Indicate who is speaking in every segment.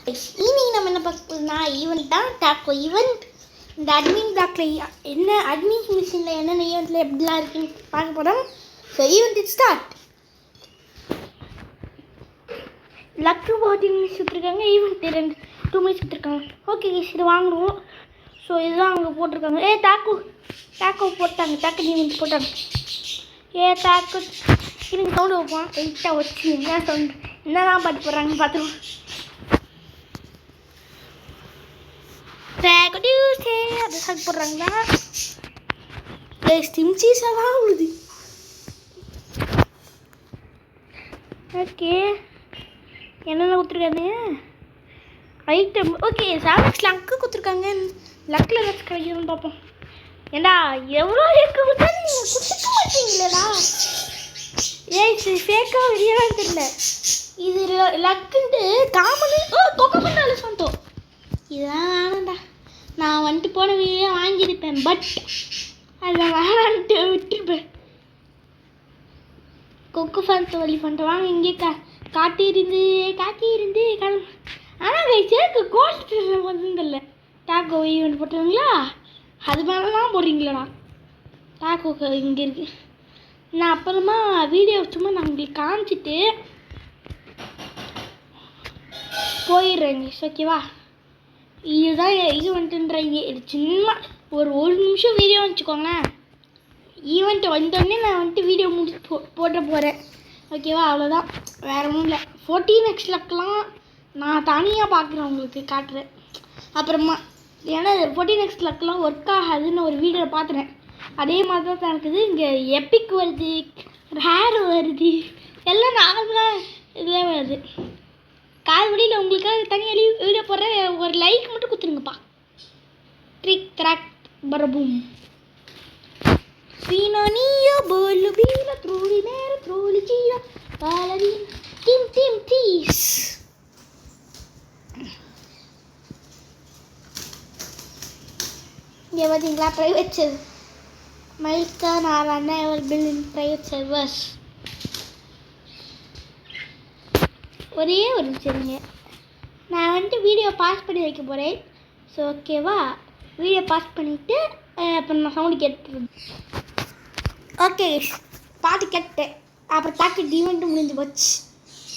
Speaker 1: இன்னைக்கு நம்ம என்ன பார்க்க போகிறோம்னா ஈவெண்ட் தான் டாக்கோ ஈவெண்ட். இந்த அட்மின் பிளாக்ல என்ன அட்மின் மிஷினில் என்னென்ன ஈவெண்ட்டில் எப்படிலாம் இருக்குன்னு பார்க்க போகிறோம். So event it start. Luck boating miss கொடுத்துருக்காங்க. ஈவெண்ட் 2 மினிட்ஸ் கொடுத்துருக்காங்க. ஓகே இது வாங்கணும். ஸோ இதுதான் அவங்க போட்டிருக்காங்க. டாக்கோ போட்டாங்க. டாக்கோ ஈவெண்ட் போட்டாங்க. டாக்கோ இதுக்கு சவுண்டு வைப்போம். வெயிட்டாக வச்சு என்ன சவுண்டு என்னதான் பாட்டு போடுறாங்கன்னு பார்த்துருவோம். அது சாக்கு போடுறாங்களா? ஸ்டிம்சீஸாக உழுது. ஓகே என்னென்ன கொடுத்துருக்காங்க ஐட்டம். ஓகே சாக்ஸ் லக்கு கொடுத்துருக்காங்க. லக்கில் ஏதாச்சும் கிடைக்குதுன்னு பார்ப்போம். ஏண்டா எவ்வளோ லக்கு கொடுத்தாலும் நீங்கள் கொடுத்துக்க மாட்டீங்களா? ஃபேக்காக வெளியெல்லாம் தெரியல. இது லக்குன்ட்டு காமனு தொகை பண்ணால சொந்தம். இதான் வேணாண்டா. நான் வந்துட்டு போன வீடியோ வாங்கியிருப்பேன். பட் அதில் வேணான்ட்டு விட்டுருப்பேன். கொக்கு ஃபேன்ஸ் வழி பண்ணுறேன். வாங்க இங்கே காட்டியிருந்து கிளம்பு. ஆனால் சேர்க்கு கோல்ட் வந்துதில்ல. டாக்கோ ஈவெண்ட் போட்டுருங்களா? அது மேலே தான் போடுறீங்களாடா. டாக்கோ இங்கே இருக்குது. நான் அப்புறமா வீடியோ சும்மா நான் உங்களுக்கு காமிச்சிட்டு போயிடுறேன். ஓகேவா? இதுதான் ஈவெண்ட்டுன்றீங்க. இது சும்மா ஒரு நிமிஷம் வீடியோ வச்சுக்கோங்களேன். ஈவெண்ட் வந்தோடனே நான் வந்துட்டு வீடியோ முடிச்சு போட போகிறேன். ஓகேவா? அவ்வளோதான், வேறு ஒன்றும் இல்லை. 14x லக்கெலாம் நான் தனியாக பார்க்குறேன், உங்களுக்கு காட்டுறேன் அப்புறமா. ஏன்னா 14x லக்கெலாம் ஒர்க் ஆகாதுன்னு ஒரு வீடியோவில் பார்த்துறேன். அதே மாதிரி தான் இருக்குது. இங்கே எப்பிக் வருது, ரேர் வருது, எல்லாம் நார்மலாக இதில் வருது. கால்வழியில் உங்களுக்காக தனியாக வீடியோ போடுற ஒரு லைக் மட்டும் கொடுத்துருங்கப்பா. ட்ரிக் ட்ராக் பரபூம் சீனானியோ போலு பீல த்ரோலி நேர த்ரோலி ஜீரா பாலரி டீம் டீஸ். இங்கே பார்த்தீங்களா ப்ரைவேட் சர்வர். மைல்கா நாராயணா அவைலபிள் இன் ப்ரைவேட் சர்வர்ஸ். ஒரே ஒரு நிமிஷங்க, நான் வந்துட்டு வீடியோ பாஸ் பண்ணி வைக்க போகிறேன். ஸோ ஓகேவா? வீடியோ பாஸ் பண்ணிவிட்டு அப்புறம் நான் சவுண்டு கேட்டுருந்தேன். ஓகே பாட்டு கேட்டேன். அப்புறம் டாக்கோ ஈவெண்ட்டு முடிஞ்சு போச்சு.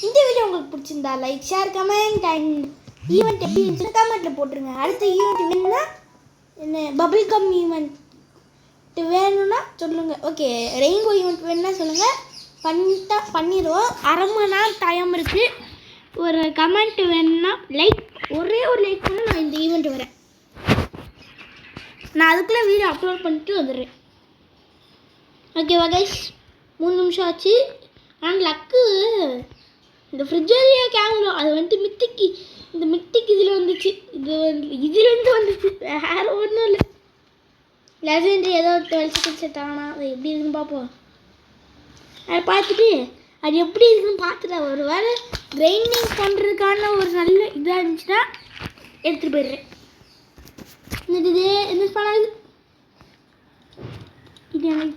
Speaker 1: இந்த வீடியோ உங்களுக்கு பிடிச்சிருந்தா like share comment and event எப்படி இருந்துச்சுன்னு கமெண்ட்டில் போட்டுருங்க. அடுத்த ஈவெண்ட் வேணும்னா என்ன பபிள் கம் ஈவெண்ட் வேணும்னா சொல்லுங்கள். ஓகே ரெயின்போ ஈவெண்ட் வேணும்னா சொல்லுங்கள், பண்ணிடுவோம். அரை மணி நேரம் டைம் இருக்குது. ஒரு கமெண்ட் வேணும்னா ஒரே ஒரு லைக் பண்ணால் நான் இந்த ஈவெண்ட் வரேன். நான் அதுக்குள்ளே வீடியோ அப்லோட் பண்ணிட்டு வந்துடுறேன். ஓகேவா கைஸ்? 3 நிமிஷம் ஆச்சு. ஆனால் லக்கு இந்த ஃப்ரிட்ஜரியா கேமரா அது வந்துட்டு மித்திக்கு இதில் வந்துச்சு. இதுலேருந்து வந்துச்சு, வேறு ஒன்றும் இல்லை. லெஜெண்டரி ஏதோ 12 செகண்ட்ஸ் எடுத்தாங்கன்னா அது எப்படி இருக்குன்னு பார்ப்போம். அதை பார்த்துட்டு அது எப்படி இருக்குன்னு பார்த்துட்டா ஒரு வேலை கிரைண்டிங் பண்ணுறதுக்கான ஒரு நல்ல இதாக இருந்துச்சுன்னா எடுத்துகிட்டு போயிடுறேன். என்ன பண்ணாது இது எனக்கு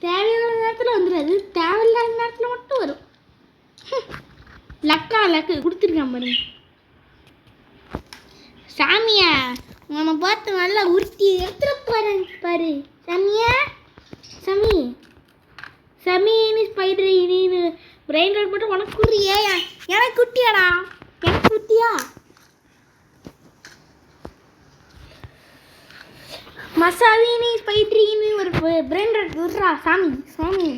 Speaker 1: தேவையான நேரத்தில் வந்துடாது, தேவையில்லாத நேரத்தில் மட்டும் வரும். லக்கு கொடுத்துருக்கேன் பாருங்க. சாமியா உன்னை பார்த்து நல்லா உருட்டி எடுத்துகிட்டு போகிறேன் பாரு. சமீனி ஸ்பைடர் நீனு பிரெயின் ரோட் மட்டும் உனக்கு குடுறியே, எனக்கு குட்டியாடா, எனக்கு குட்டியா? மசாவினி ஸ்பைட்ரின்னு ஒரு பிரெயின் ரோட் விடுறா சாமி.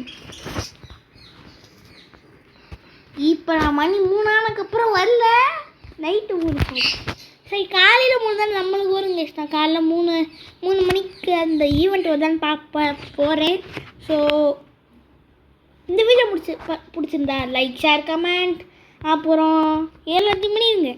Speaker 1: இப்போ நான் மணி 3 ஆனதுக்கப்புறம் வரல, நைட்டு 3. சரி காலையில் 3 தான் நம்மளுக்கு வருங்க. நான் காலைல 3 மணிக்கு அந்த ஈவெண்ட் வருதான்னு போகிறேன். ஸோ இந்த வீடியோ பிடிச்சிருந்தா லைக் ஷேர் கமெண்ட் அப்புறம் 7 மணிங்க.